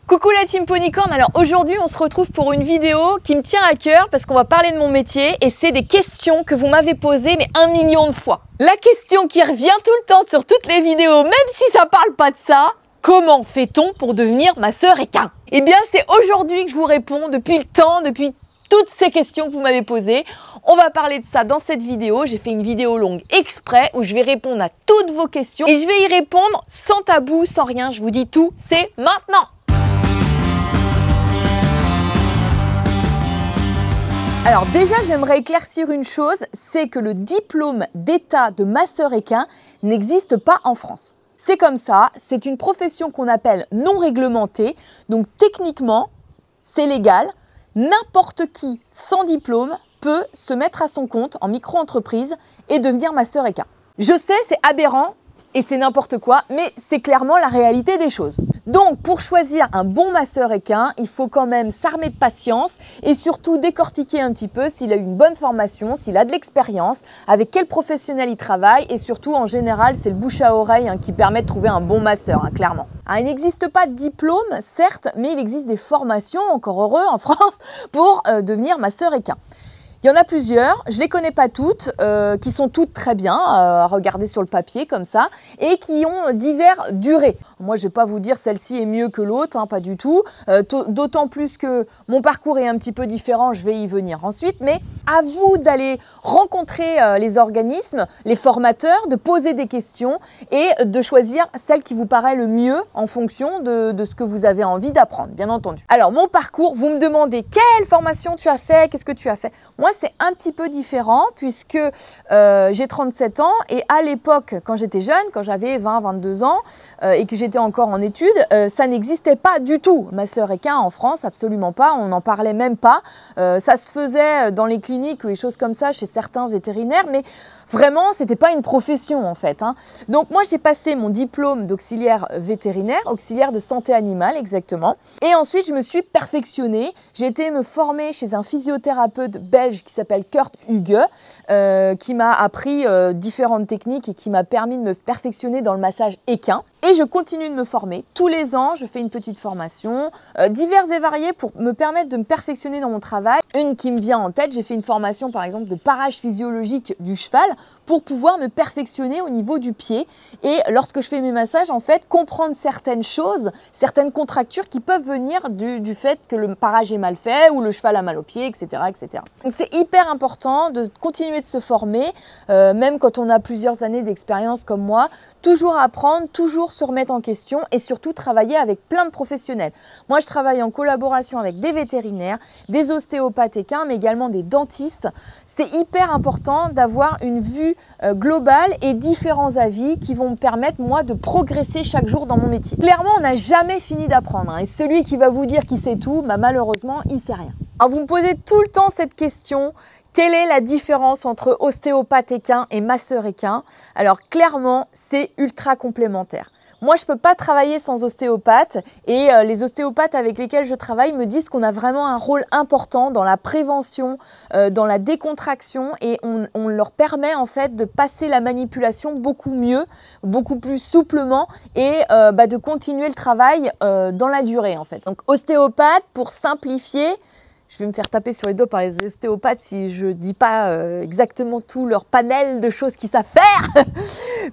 Coucou la team Ponycorn, alors aujourd'hui on se retrouve pour une vidéo qui me tient à cœur parce qu'on va parler de mon métier et c'est des questions que vous m'avez posées mais 1 million de fois. La question qui revient tout le temps sur toutes les vidéos, même si ça parle pas de ça, comment fait-on pour devenir masseur équin? Eh bien c'est aujourd'hui que je vous réponds depuis le temps, depuis toutes ces questions que vous m'avez posées. On va parler de ça dans cette vidéo. J'ai fait une vidéo longue exprès où je vais répondre à toutes vos questions et je vais y répondre sans tabou, sans rien. Je vous dis tout, c'est maintenant. Alors déjà, j'aimerais éclaircir une chose, c'est que le diplôme d'état de masseur équin n'existe pas en France. C'est comme ça, c'est une profession qu'on appelle non réglementée, donc techniquement, c'est légal. N'importe qui sans diplôme peut se mettre à son compte en micro-entreprise et devenir masseur équin. Je sais, c'est aberrant et c'est n'importe quoi, mais c'est clairement la réalité des choses. Donc, pour choisir un bon masseur équin, il faut quand même s'armer de patience et surtout décortiquer un petit peu s'il a une bonne formation, s'il a de l'expérience, avec quel professionnel il travaille et surtout, en général, c'est le bouche à oreille qui permet de trouver un bon masseur, clairement. Il n'existe pas de diplôme, certes, mais il existe des formations, encore heureux en France, pour devenir masseur équin. Il y en a plusieurs, je ne les connais pas toutes, qui sont toutes très bien à regarder sur le papier comme ça et qui ont diverses durées. Moi, je ne vais pas vous dire celle-ci est mieux que l'autre, pas du tout. D'autant plus que mon parcours est un petit peu différent, je vais y venir ensuite. Mais à vous d'aller rencontrer les organismes, les formateurs, de poser des questions et de choisir celle qui vous paraît le mieux en fonction de ce que vous avez envie d'apprendre, bien entendu. Alors, mon parcours, vous me demandez quelle formation tu as fait, qu'est-ce que tu as fait? Moi, c'est un petit peu différent puisque j'ai 37 ans et à l'époque, quand j'étais jeune, quand j'avais 20-22 ans et que j'étais encore en études, ça n'existait pas du tout. Masseur équin en France, absolument pas, on n'en parlait même pas. Ça se faisait dans les cliniques ou des choses comme ça chez certains vétérinaires, mais vraiment, c'était pas une profession en fait. Donc moi, j'ai passé mon diplôme d'auxiliaire vétérinaire, auxiliaire de santé animale exactement. Et ensuite, je me suis perfectionnée. J'ai été me former chez un physiothérapeute belge qui s'appelle Kurt Hugue, qui m'a appris différentes techniques et qui m'a permis de me perfectionner dans le massage équin. Et je continue de me former. Tous les ans, je fais une petite formation, diverses et variées pour me permettre de me perfectionner dans mon travail. Une qui me vient en tête, j'ai fait une formation par exemple de parage physiologique du cheval pour pouvoir me perfectionner au niveau du pied. Et lorsque je fais mes massages, en fait, comprendre certaines choses, certaines contractures qui peuvent venir du fait que le parage est mal fait ou le cheval a mal au pied, etc. etc. Donc c'est hyper important de continuer de se former, même quand on a plusieurs années d'expérience comme moi, toujours apprendre, toujours se remettre en question et surtout travailler avec plein de professionnels. Moi, je travaille en collaboration avec des vétérinaires, des ostéopathes équins, mais également des dentistes. C'est hyper important d'avoir une vue globale et différents avis qui vont me permettre, moi, de progresser chaque jour dans mon métier. Clairement, on n'a jamais fini d'apprendre et celui qui va vous dire qu'il sait tout, malheureusement, il ne sait rien. Alors, vous me posez tout le temps cette question. Quelle est la différence entre ostéopathe équin et masseur équin? Alors clairement, c'est ultra complémentaire. Moi, je ne peux pas travailler sans ostéopathe et les ostéopathes avec lesquels je travaille me disent qu'on a vraiment un rôle important dans la prévention, dans la décontraction et on leur permet en fait de passer la manipulation beaucoup mieux, beaucoup plus souplement et de continuer le travail dans la durée en fait. Donc ostéopathe, pour simplifier, je vais me faire taper sur les doigts par les ostéopathes si je ne dis pas exactement tout leur panel de choses qu'ils savent faire.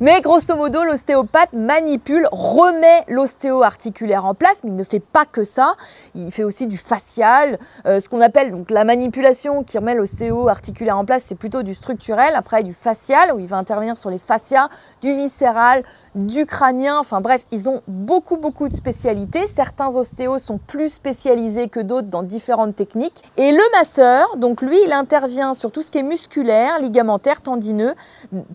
Mais grosso modo, l'ostéopathe manipule, remet l'ostéo-articulaire en place, mais il ne fait pas que ça. Il fait aussi du fascial, ce qu'on appelle donc la manipulation qui remet l'ostéo-articulaire en place, c'est plutôt du structurel. Après, du fascial, où il va intervenir sur les fascias, du viscéral, du crânien, enfin bref, ils ont beaucoup de spécialités. Certains ostéos sont plus spécialisés que d'autres dans différentes techniques. Et le masseur, donc lui, il intervient sur tout ce qui est musculaire, ligamentaire, tendineux,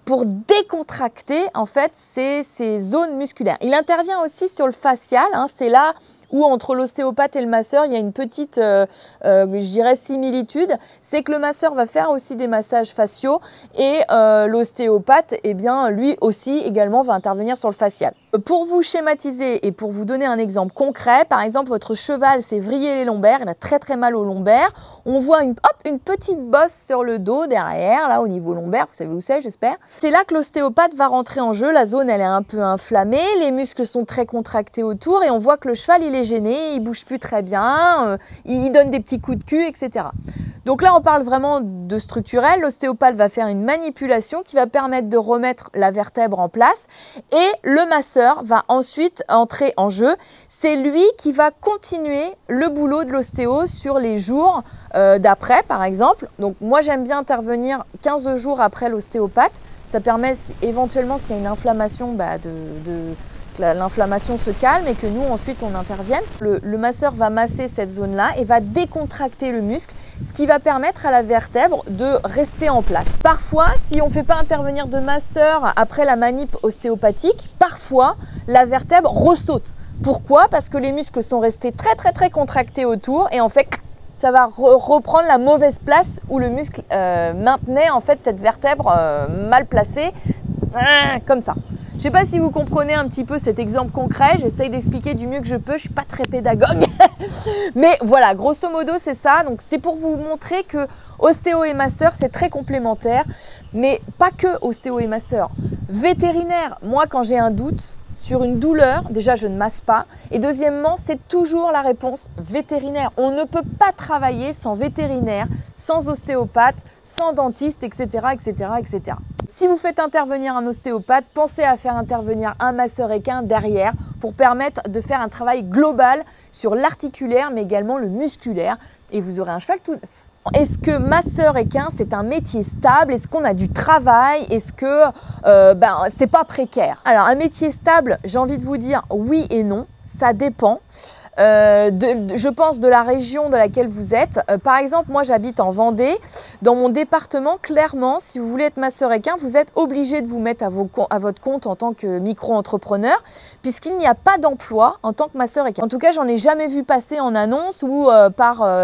pour décontracter en fait ces zones musculaires. Il intervient aussi sur le fascial, c'est là où entre l'ostéopathe et le masseur, il y a une petite, je dirais, similitude. C'est que le masseur va faire aussi des massages faciaux et l'ostéopathe, eh bien, lui aussi également va intervenir sur le facial. Pour vous schématiser et pour vous donner un exemple concret, par exemple, votre cheval s'est vrillé les lombaires, il a très mal aux lombaires. On voit une petite bosse sur le dos derrière, là au niveau lombaire, vous savez où c'est, j'espère. C'est là que l'ostéopathe va rentrer en jeu. La zone, elle est un peu inflammée, les muscles sont très contractés autour et on voit que le cheval, il est gêné, il bouge plus très bien, il donne des petits coups de cul, etc. Donc là, on parle vraiment de structurel. L'ostéopathe va faire une manipulation qui va permettre de remettre la vertèbre en place et le masseur va ensuite entrer en jeu. C'est lui qui va continuer le boulot de l'ostéo sur les jours d'après, par exemple. Donc moi, j'aime bien intervenir 15 jours après l'ostéopathe. Ça permet éventuellement, s'il y a une inflammation, que l'inflammation se calme et que nous, ensuite, on intervienne. Le masseur va masser cette zone-là et va décontracter le muscle, ce qui va permettre à la vertèbre de rester en place. Parfois, si on ne fait pas intervenir de masseur après la manip ostéopathique, parfois, la vertèbre ressaute. Pourquoi? Parce que les muscles sont restés très contractés autour et en fait, ça va reprendre la mauvaise place où le muscle maintenait en fait cette vertèbre mal placée, comme ça. Je ne sais pas si vous comprenez un petit peu cet exemple concret, j'essaye d'expliquer du mieux que je peux, je ne suis pas très pédagogue. Mais voilà, grosso modo c'est ça, donc c'est pour vous montrer que ostéo et masseur c'est très complémentaire, mais pas que ostéo et masseur. Vétérinaire, moi quand j'ai un doute sur une douleur, déjà je ne masse pas, et deuxièmement c'est toujours la réponse vétérinaire. On ne peut pas travailler sans vétérinaire, sans ostéopathe, sans dentiste, etc. etc. Si vous faites intervenir un ostéopathe, pensez à faire intervenir un masseur équin derrière pour permettre de faire un travail global sur l'articulaire mais également le musculaire et vous aurez un cheval tout neuf. Est-ce que masseur équin c'est un métier stable? Est-ce qu'on a du travail? Est-ce que c'est pas précaire? Alors un métier stable, j'ai envie de vous dire oui et non, ça dépend. Je pense de la région de laquelle vous êtes. Par exemple, moi j'habite en Vendée. Dans mon département, clairement, si vous voulez être masseur équin, vous êtes obligé de vous mettre à votre compte en tant que micro-entrepreneur, puisqu'il n'y a pas d'emploi en tant que masseur équin. En tout cas, j'en ai jamais vu passer en annonce ou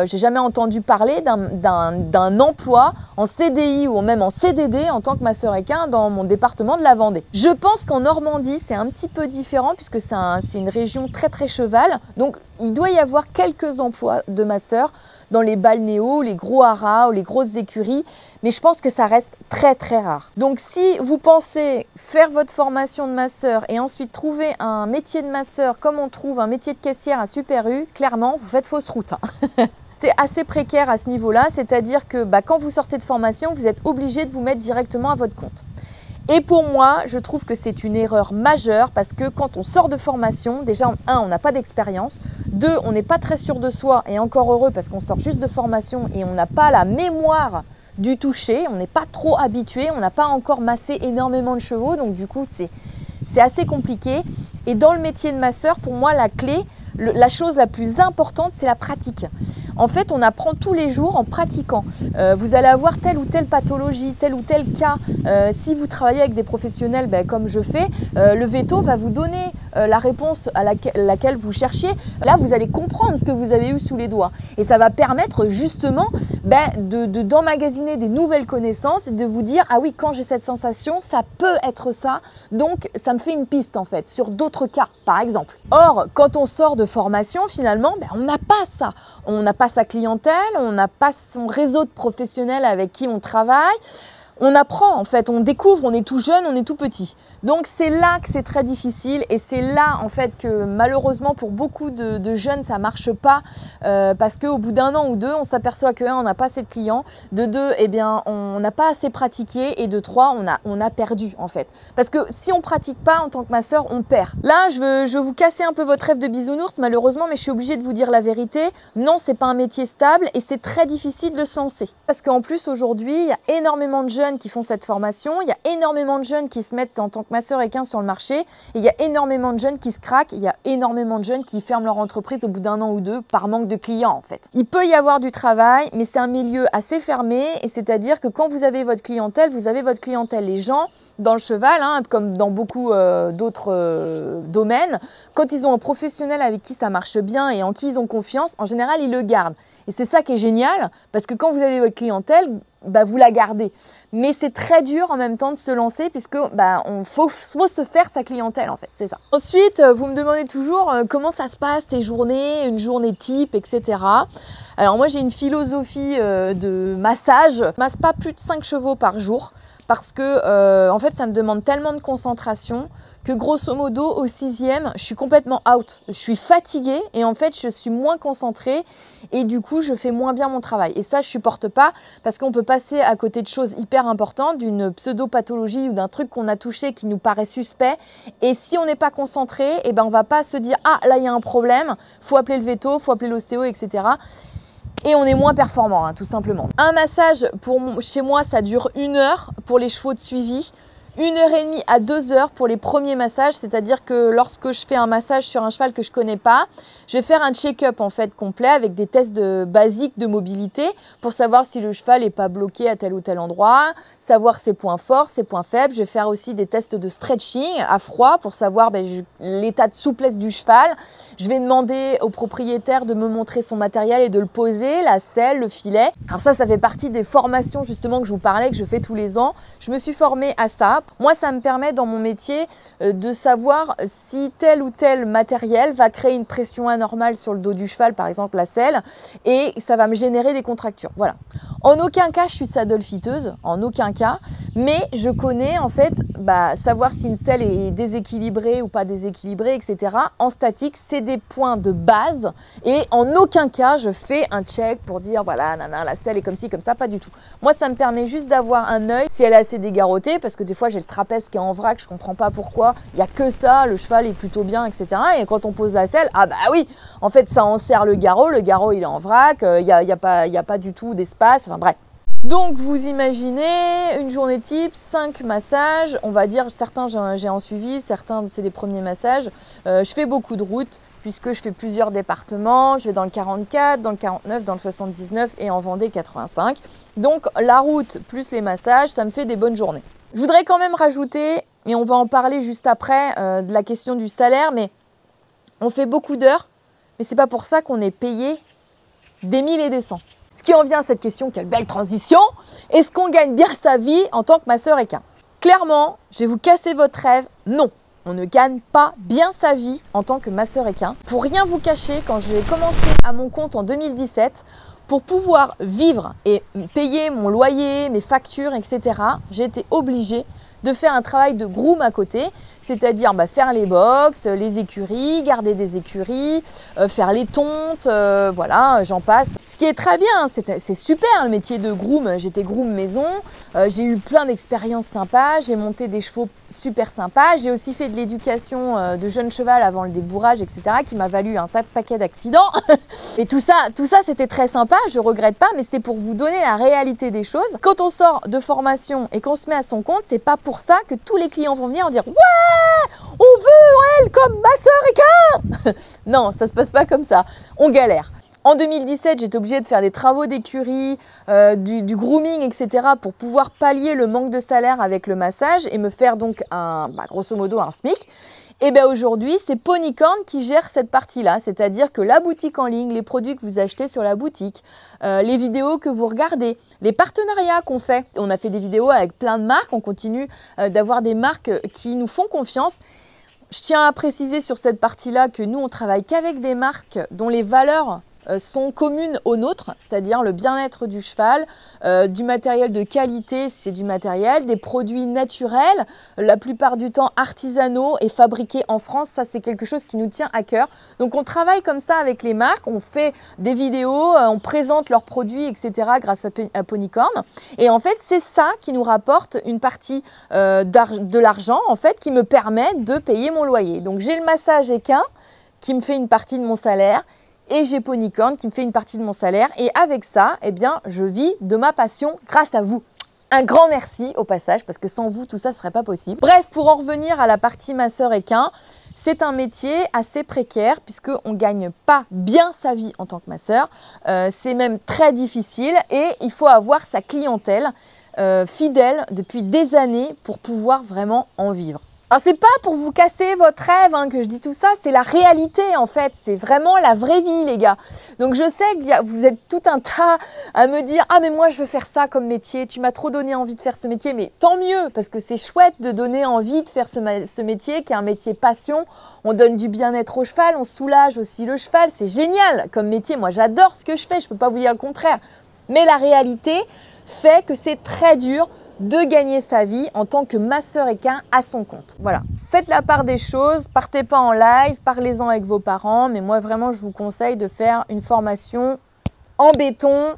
j'ai jamais entendu parler d'un emploi en CDI ou même en CDD en tant que masseur équin dans mon département de la Vendée. Je pense qu'en Normandie, c'est un petit peu différent puisque c'est une région très cheval. Donc, il doit y avoir quelques emplois de masseurs dans les balnéos, les gros haras ou les grosses écuries, mais je pense que ça reste très rare. Donc si vous pensez faire votre formation de masseur et ensuite trouver un métier de masseur comme on trouve un métier de caissière à Super U, clairement, vous faites fausse route. C'est assez précaire à ce niveau-là, c'est-à-dire que quand vous sortez de formation, vous êtes obligé de vous mettre directement à votre compte. Et pour moi, je trouve que c'est une erreur majeure parce que quand on sort de formation, déjà, on n'a pas d'expérience. 2, on n'est pas très sûr de soi et encore heureux parce qu'on sort juste de formation et on n'a pas la mémoire du toucher, on n'est pas trop habitué, on n'a pas encore massé énormément de chevaux, donc du coup, c'est assez compliqué. Et dans le métier de masseur, pour moi, la clé, la chose la plus importante, c'est la pratique. En fait, on apprend tous les jours en pratiquant. Vous allez avoir telle ou telle pathologie, tel ou tel cas. Si vous travaillez avec des professionnels, comme je fais, le veto va vous donner la réponse à laquelle vous cherchiez. Là, vous allez comprendre ce que vous avez eu sous les doigts. Et ça va permettre justement d'emmagasiner des nouvelles connaissances et de vous dire « Ah oui, quand j'ai cette sensation, ça peut être ça. Donc, ça me fait une piste en fait, sur d'autres cas, par exemple. » Or, quand on sort de formation, finalement, on n'a pas ça. On n'a pas sa clientèle, on n'a pas son réseau de professionnels avec qui on travaille. On apprend en fait, on découvre, on est tout jeune, on est tout petit. Donc c'est là que c'est très difficile et c'est là en fait que malheureusement pour beaucoup de jeunes ça marche pas parce qu'au bout d'un an ou deux, on s'aperçoit que 1, on n'a pas assez de clients, de 2, on n'a pas assez pratiqué et de 3, on a perdu en fait. Parce que si on pratique pas en tant que masseur, on perd. Là, je veux vous casser un peu votre rêve de bisounours malheureusement, mais je suis obligée de vous dire la vérité. Non, c'est pas un métier stable et c'est très difficile de se lancer. Parce qu'en plus aujourd'hui, il y a énormément de jeunes qui font cette formation, il y a énormément de jeunes qui se mettent en tant que masseur équin sur le marché et il y a énormément de jeunes qui se craquent, il y a énormément de jeunes qui ferment leur entreprise au bout d'un an ou deux par manque de clients en fait. Il peut y avoir du travail, mais c'est un milieu assez fermé et c'est-à-dire que quand vous avez votre clientèle, vous avez votre clientèle. Les gens dans le cheval, comme dans beaucoup d'autres domaines, quand ils ont un professionnel avec qui ça marche bien et en qui ils ont confiance, en général ils le gardent. Et c'est ça qui est génial, parce que quand vous avez votre clientèle, vous la gardez. Mais c'est très dur en même temps de se lancer puisque faut se faire sa clientèle en fait, c'est ça. Ensuite, vous me demandez toujours comment ça se passe tes journées, une journée type, etc. Alors moi j'ai une philosophie de massage. Je masse pas plus de 5 chevaux par jour parce que en fait ça me demande tellement de concentration que grosso modo au 6e, je suis complètement out. Je suis fatiguée et en fait je suis moins concentrée et du coup je fais moins bien mon travail. Et ça je supporte pas parce qu'on peut passer à côté de choses hyper importantes, d'une pseudo-pathologie ou d'un truc qu'on a touché qui nous paraît suspect. Et si on n'est pas concentré, on va pas se dire ah là il y a un problème, faut appeler le veto, faut appeler l'ostéo, etc. Et on est moins performant, hein, tout simplement. Un massage chez moi ça dure 1 heure pour les chevaux de suivi. 1h30 à 2 heures pour les premiers massages, c'est-à-dire que lorsque je fais un massage sur un cheval que je connais pas, je vais faire un check-up en fait complet avec des tests basiques de mobilité pour savoir si le cheval n'est pas bloqué à tel ou tel endroit, savoir ses points forts, ses points faibles. Je vais faire aussi des tests de stretching à froid pour savoir l'état de souplesse du cheval. Je vais demander au propriétaire de me montrer son matériel et de le poser, la selle, le filet. Alors ça fait partie des formations justement que je vous parlais, que je fais tous les ans. Je me suis formée à ça. Moi, ça me permet dans mon métier de savoir si tel ou tel matériel va créer une pression anormale sur le dos du cheval, par exemple la selle, et ça va me générer des contractures. Voilà. En aucun cas, je suis saddle fiteuse, en aucun cas, mais je connais en fait savoir si une selle est déséquilibrée ou pas déséquilibrée, etc. En statique, c'est des points de base et en aucun cas, je fais un check pour dire voilà, la selle est comme ci, comme ça, pas du tout. Moi, ça me permet juste d'avoir un œil si elle est assez dégarottée, parce que des fois, j'ai le trapèze qui est en vrac, je comprends pas pourquoi, il n'y a que ça, le cheval est plutôt bien, etc. Et quand on pose la selle, ah bah oui, en fait, ça enserre le garrot il est en vrac, il n'y a pas du tout d'espace, enfin bref. Donc vous imaginez une journée type, 5 massages, on va dire certains j'ai en suivi, certains c'est des premiers massages. Je fais beaucoup de routes puisque je fais plusieurs départements, je vais dans le 44, dans le 49, dans le 79 et en Vendée 85. Donc la route plus les massages, ça me fait des bonnes journées. Je voudrais quand même rajouter, et on va en parler juste après, de la question du salaire, mais on fait beaucoup d'heures, mais c'est pas pour ça qu'on est payé des 1000 et des 100. Ce qui en vient à cette question, quelle belle transition, est-ce qu'on gagne bien sa vie en tant que masseur équin? Clairement, je vais vous casser votre rêve, non. On ne gagne pas bien sa vie en tant que masseur équin. Pour rien vous cacher, quand j'ai commencé à mon compte en 2017, pour pouvoir vivre et payer mon loyer, mes factures, etc., j'ai été obligée de faire un travail de groom à côté, c'est-à-dire faire les box, les écuries, garder des écuries, faire les tontes, voilà, j'en passe. Ce qui est très bien, c'est super le métier de groom. J'étais groom maison, j'ai eu plein d'expériences sympas, j'ai monté des chevaux super sympas, j'ai aussi fait de l'éducation de jeunes chevals avant le débourrage, etc., qui m'a valu un tas de paquets d'accidents. Et tout ça c'était très sympa, je regrette pas, mais c'est pour vous donner la réalité des choses. Quand on sort de formation et qu'on se met à son compte, c'est pas pour ça que tous les clients vont venir en dire « Ouais, on veut elle comme masseur équin !» Non, ça se passe pas comme ça, on galère. En 2017, j'étais obligée de faire des travaux d'écurie, du grooming, etc. pour pouvoir pallier le manque de salaire avec le massage et me faire donc grosso modo un SMIC. Et bien aujourd'hui, c'est Ponycorn qui gère cette partie-là, c'est-à-dire que la boutique en ligne, les produits que vous achetez sur la boutique, les vidéos que vous regardez, les partenariats qu'on fait. On a fait des vidéos avec plein de marques, on continue d'avoir des marques qui nous font confiance. Je tiens à préciser sur cette partie-là que nous, on travaille qu'avec des marques dont les valeurs sont communes aux nôtres, c'est-à-dire le bien-être du cheval, du matériel de qualité, c'est du matériel, des produits naturels, la plupart du temps artisanaux et fabriqués en France, ça c'est quelque chose qui nous tient à cœur. Donc on travaille comme ça avec les marques, on fait des vidéos, on présente leurs produits, etc. grâce à Ponycorn. Et en fait, c'est ça qui nous rapporte une partie de l'argent en fait, qui me permet de payer mon loyer. Donc j'ai le massage équin qui me fait une partie de mon salaire, et j'ai Ponycorn qui me fait une partie de mon salaire. Et avec ça, eh bien, je vis de ma passion grâce à vous. Un grand merci au passage, parce que sans vous, tout ça ne serait pas possible. Bref, pour en revenir à la partie masseur équin, c'est un métier assez précaire puisqu'on ne gagne pas bien sa vie en tant que masseur. C'est même très difficile et il faut avoir sa clientèle fidèle depuis des années pour pouvoir vraiment en vivre. Alors c'est pas pour vous casser votre rêve hein, que je dis tout ça, c'est la réalité en fait, c'est vraiment la vraie vie les gars. Donc je sais que vous êtes tout un tas à me dire « Ah mais moi je veux faire ça comme métier, tu m'as trop donné envie de faire ce métier », mais tant mieux parce que c'est chouette de donner envie de faire ce métier qui est un métier passion. On donne du bien-être au cheval, on soulage aussi le cheval, c'est génial comme métier, moi j'adore ce que je fais, je peux pas vous dire le contraire. Mais la réalité fait que c'est très dur de gagner sa vie en tant que masseur équin à son compte. Voilà, faites la part des choses, partez pas en live, parlez-en avec vos parents, mais moi vraiment je vous conseille de faire une formation en béton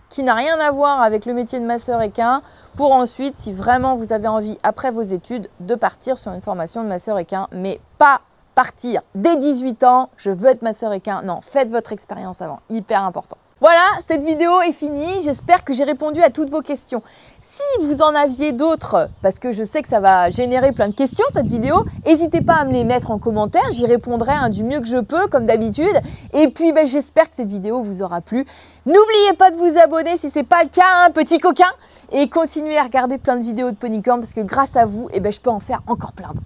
qui n'a rien à voir avec le métier de masseur équin pour ensuite, si vraiment vous avez envie après vos études, de partir sur une formation de masseur équin, mais pas partir dès 18 ans, je veux être masseur équin. Non, faites votre expérience avant, hyper important. Voilà, cette vidéo est finie. J'espère que j'ai répondu à toutes vos questions. Si vous en aviez d'autres, parce que je sais que ça va générer plein de questions cette vidéo, n'hésitez pas à me les mettre en commentaire. J'y répondrai du mieux que je peux, comme d'habitude. Et puis, j'espère que cette vidéo vous aura plu. N'oubliez pas de vous abonner si ce n'est pas le cas, hein, petit coquin. Et continuez à regarder plein de vidéos de Ponycorn parce que grâce à vous, je peux en faire encore plein d'autres.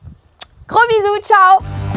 Gros bisous, ciao!